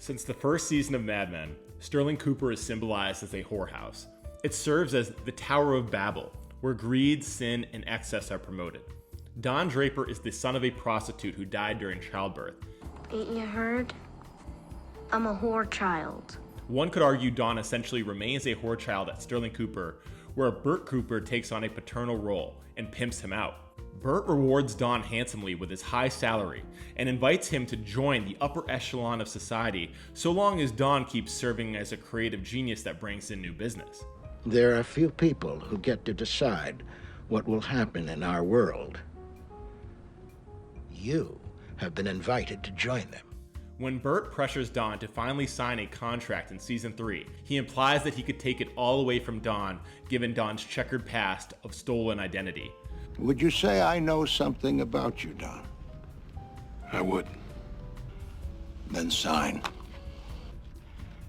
Since the first season of Mad Men, Sterling Cooper is symbolized as a whorehouse. It serves as the Tower of Babel, where greed, sin, and excess are promoted. Don Draper is the son of a prostitute who died during childbirth. Ain't you heard? I'm a whore child. One could argue Don essentially remains a whore child at Sterling Cooper, where Burt Cooper takes on a paternal role and pimps him out. Burt rewards Don handsomely with his high salary and invites him to join the upper echelon of society so long as Don keeps serving as a creative genius that brings in new business. There are few people who get to decide what will happen in our world. You have been invited to join them. When Burt pressures Don to finally sign a contract in season 3, he implies that he could take it all away from Don, given Don's checkered past of stolen identity. Would you say I know something about you, Don? I would. Then sign.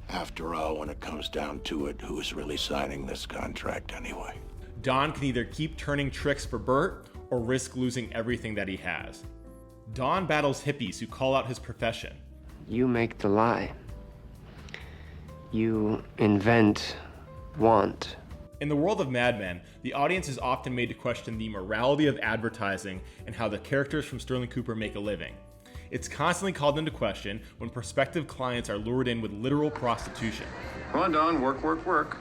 After all, when it comes down to it, who is really signing this contract anyway? Don can either keep turning tricks for Burt or risk losing everything that he has. Don battles hippies who call out his profession. You make the lie. You invent want. In the world of Mad Men, the audience is often made to question the morality of advertising and how the characters from Sterling Cooper make a living. It's constantly called into question when prospective clients are lured in with literal prostitution. Come on, Don, work, work, work.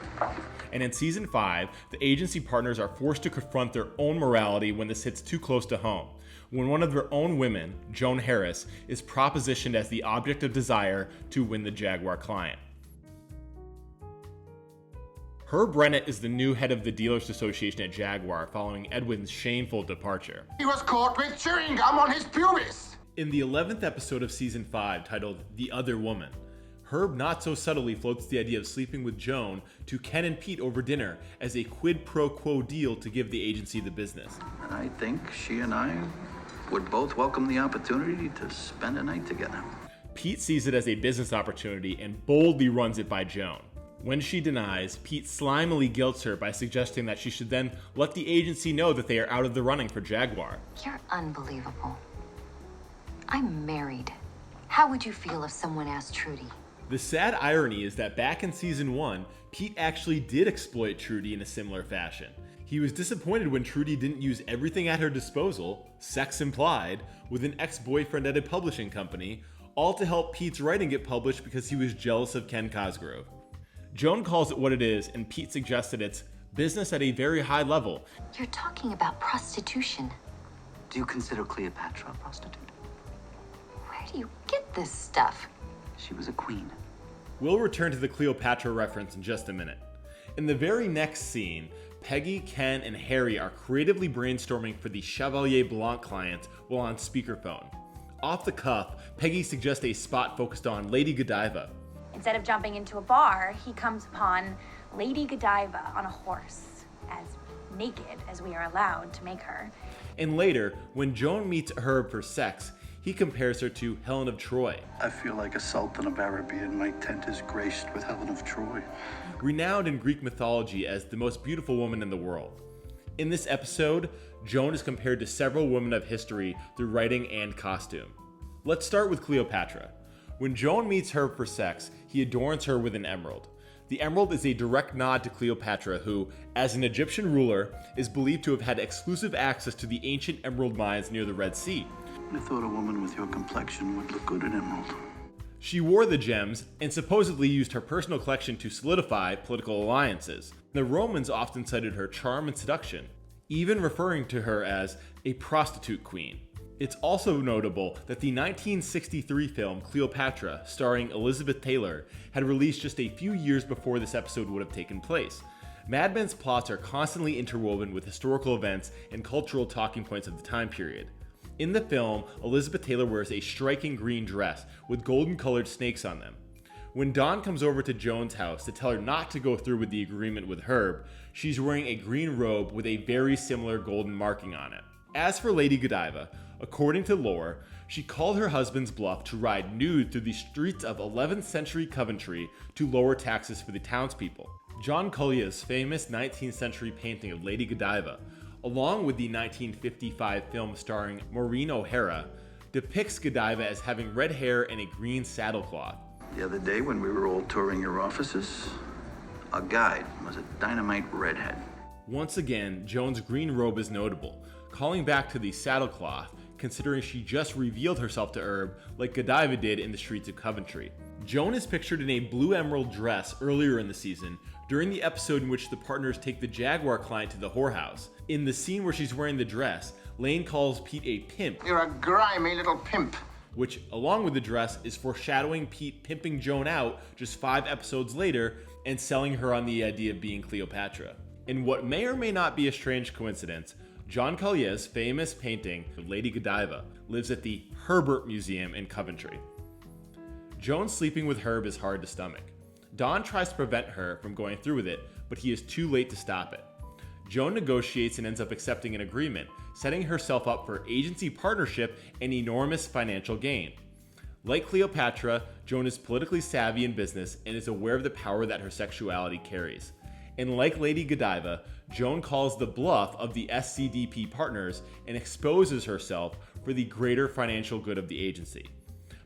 And in season 5, the agency partners are forced to confront their own morality when this hits too close to home, when one of their own women, Joan Harris, is propositioned as the object of desire to win the Jaguar client. Herb Brennett is the new head of the Dealers Association at Jaguar following Edwin's shameful departure. He was caught with chewing gum on his pubis. In the 11th episode of season 5, titled The Other Woman, Herb not so subtly floats the idea of sleeping with Joan to Ken and Pete over dinner as a quid pro quo deal to give the agency the business. I think she and I would both welcome the opportunity to spend a night together. Pete sees it as a business opportunity and boldly runs it by Joan. When she denies, Pete slimily guilts her by suggesting that she should then let the agency know that they are out of the running for Jaguar. You're unbelievable. I'm married. How would you feel if someone asked Trudy? The sad irony is that back in season 1, Pete actually did exploit Trudy in a similar fashion. He was disappointed when Trudy didn't use everything at her disposal, sex implied, with an ex-boyfriend at a publishing company, all to help Pete's writing get published because he was jealous of Ken Cosgrove. Joan calls it what it is, and Pete suggested it's business at a very high level. You're talking about prostitution. Do you consider Cleopatra a prostitute? Where do you get this stuff? She was a queen. We'll return to the Cleopatra reference in just a minute. In the very next scene, Peggy, Ken, and Harry are creatively brainstorming for the Chevalier Blanc client while on speakerphone. Off the cuff, Peggy suggests a spot focused on Lady Godiva. Instead of jumping into a bar, he comes upon Lady Godiva on a horse, as naked as we are allowed to make her. And later, when Joan meets Herb for sex, he compares her to Helen of Troy. I feel like a Sultan of Arabia and my tent is graced with Helen of Troy. Renowned in Greek mythology as the most beautiful woman in the world. In this episode, Joan is compared to several women of history through writing and costume. Let's start with Cleopatra. When Joan meets Herb for sex, he adorns her with an emerald. The emerald is a direct nod to Cleopatra, who, as an Egyptian ruler, is believed to have had exclusive access to the ancient emerald mines near the Red Sea. I thought a woman with your complexion would look good in emerald. She wore the gems and supposedly used her personal collection to solidify political alliances. The Romans often cited her charm and seduction, even referring to her as a prostitute queen. It's also notable that the 1963 film Cleopatra, starring Elizabeth Taylor, had released just a few years before this episode would have taken place. Mad Men's plots are constantly interwoven with historical events and cultural talking points of the time period. In the film, Elizabeth Taylor wears a striking green dress with golden-colored snakes on them. When Dawn comes over to Joan's house to tell her not to go through with the agreement with Herb, she's wearing a green robe with a very similar golden marking on it. As for Lady Godiva, according to lore, she called her husband's bluff to ride nude through the streets of 11th century Coventry to lower taxes for the townspeople. John Collier's famous 19th century painting of Lady Godiva, along with the 1955 film starring Maureen O'Hara, depicts Godiva as having red hair and a green saddlecloth. The other day when we were all touring your offices, our guide was a dynamite redhead. Once again, Joan's green robe is notable, calling back to the saddlecloth, considering she just revealed herself to Herb like Godiva did in the streets of Coventry. Joan is pictured in a blue emerald dress earlier in the season, during the episode in which the partners take the Jaguar client to the whorehouse. In the scene where she's wearing the dress, Lane calls Pete a pimp. You're a grimy little pimp. Which, along with the dress, is foreshadowing Pete pimping Joan out just 5 episodes later and selling her on the idea of being Cleopatra. In what may or may not be a strange coincidence, John Collier's famous painting of Lady Godiva lives at the Herbert Museum in Coventry. Joan sleeping with Herb is hard to stomach. Don tries to prevent her from going through with it, but he is too late to stop it. Joan negotiates and ends up accepting an agreement, setting herself up for agency partnership and enormous financial gain. Like Cleopatra, Joan is politically savvy in business and is aware of the power that her sexuality carries. And like Lady Godiva, Joan calls the bluff of the SCDP partners and exposes herself for the greater financial good of the agency.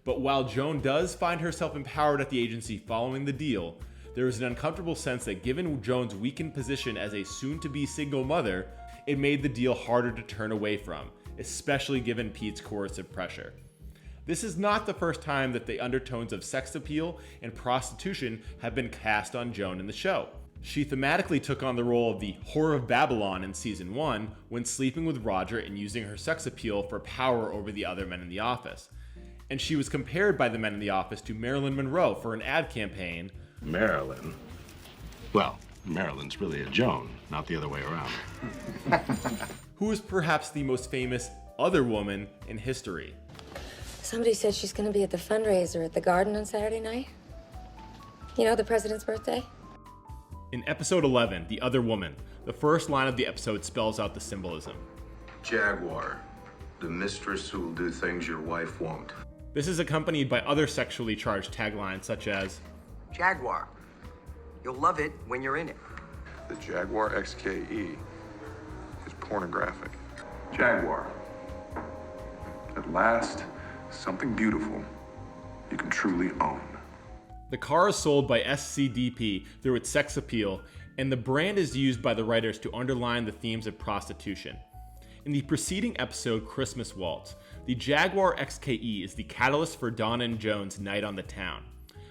But while Joan does find herself empowered at the agency following the deal, there is an uncomfortable sense that given Joan's weakened position as a soon-to-be single mother, it made the deal harder to turn away from, especially given Pete's coercive pressure. This is not the first time that the undertones of sex appeal and prostitution have been cast on Joan in the show. She thematically took on the role of the Whore of Babylon in season 1 when sleeping with Roger and using her sex appeal for power over the other men in the office. And she was compared by the men in the office to Marilyn Monroe for an ad campaign. Marilyn? Well, Marilyn's really a Joan, not the other way around. Who is perhaps the most famous other woman in history. Somebody said she's going to be at the fundraiser at the Garden on Saturday night. You know, the president's birthday? In episode 11, The Other Woman, the first line of the episode spells out the symbolism. Jaguar, the mistress who will do things your wife won't. This is accompanied by other sexually charged taglines such as, Jaguar, you'll love it when you're in it. The Jaguar XKE is pornographic. Jaguar, at last, something beautiful you can truly own. The car is sold by SCDP through its sex appeal, and the brand is used by the writers to underline the themes of prostitution. In the preceding episode, Christmas Waltz, the Jaguar XKE is the catalyst for Donna and Joan's night on the town.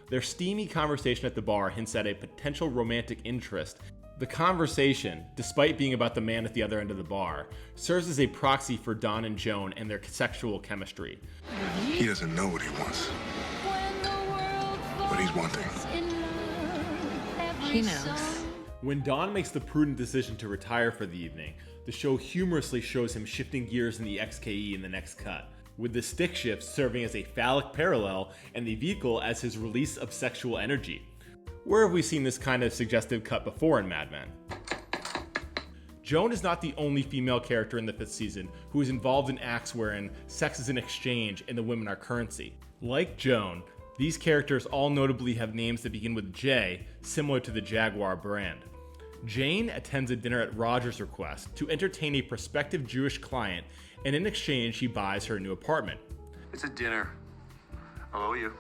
Their steamy conversation at the bar hints at a potential romantic interest. The conversation, despite being about the man at the other end of the bar, serves as a proxy for Don and Joan and their sexual chemistry. He doesn't know what he wants, but he's wanting. He knows. When Don makes the prudent decision to retire for the evening, the show humorously shows him shifting gears in the XKE in the next cut, with the stick shift serving as a phallic parallel and the vehicle as his release of sexual energy. Where have we seen this kind of suggestive cut before in Mad Men? Joan is not the only female character in the 5th season who is involved in acts wherein sex is an exchange and the women are currency. Like Joan, these characters all notably have names that begin with J, similar to the Jaguar brand. Jane attends a dinner at Roger's request to entertain a prospective Jewish client, and in exchange he buys her a new apartment. It's a dinner. I'll owe you.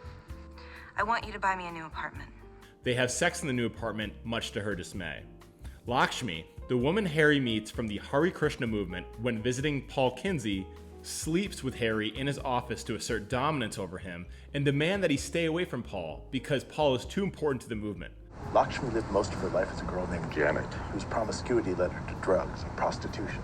I want you to buy me a new apartment. They have sex in the new apartment, much to her dismay. Lakshmi, the woman Harry meets from the Hare Krishna movement when visiting Paul Kinsey, sleeps with Harry in his office to assert dominance over him and demand that he stay away from Paul because Paul is too important to the movement. Lakshmi lived most of her life as a girl named Janet, whose promiscuity led her to drugs and prostitution.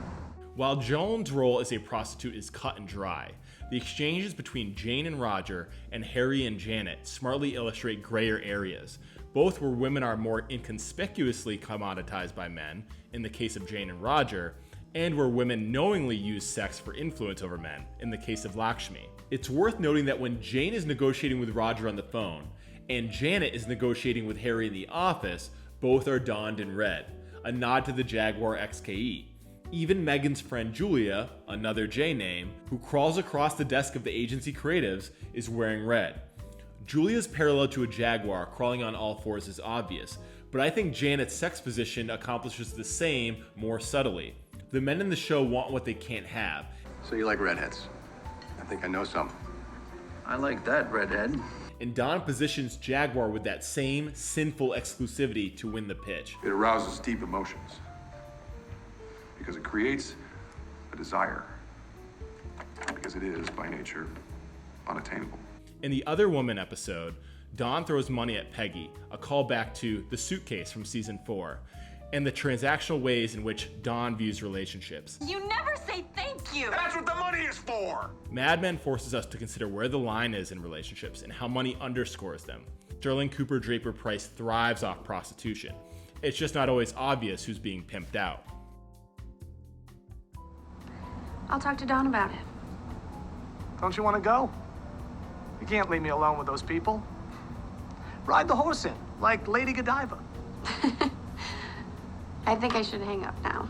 While Joan's role as a prostitute is cut and dry, the exchanges between Jane and Roger and Harry and Janet smartly illustrate grayer areas, both where women are more inconspicuously commoditized by men, in the case of Jane and Roger, and where women knowingly use sex for influence over men, in the case of Lakshmi. It's worth noting that when Jane is negotiating with Roger on the phone, and Janet is negotiating with Harry in the office, both are donned in red, a nod to the Jaguar XKE. Even Megan's friend Julia, another J name, who crawls across the desk of the agency creatives, is wearing red. Julia's parallel to a Jaguar crawling on all fours is obvious, but I think Janet's sex position accomplishes the same more subtly. The men in the show want what they can't have. So you like redheads? I think I know some. I like that redhead. and Don positions Jaguar with that same sinful exclusivity to win the pitch. It arouses deep emotions because it creates a desire, because it is, by nature, unattainable. In the Other Woman episode, Don throws money at Peggy, a callback to The Suitcase from season 4, and the transactional ways in which Don views relationships. You never say thank you! That's what the money is for! Mad Men forces us to consider where the line is in relationships and how money underscores them. Sterling Cooper Draper Pryce thrives off prostitution. It's just not always obvious who's being pimped out. I'll talk to Don about it. Don't you want to go? You can't leave me alone with those people. Ride the horse in, like Lady Godiva. I think I should hang up now.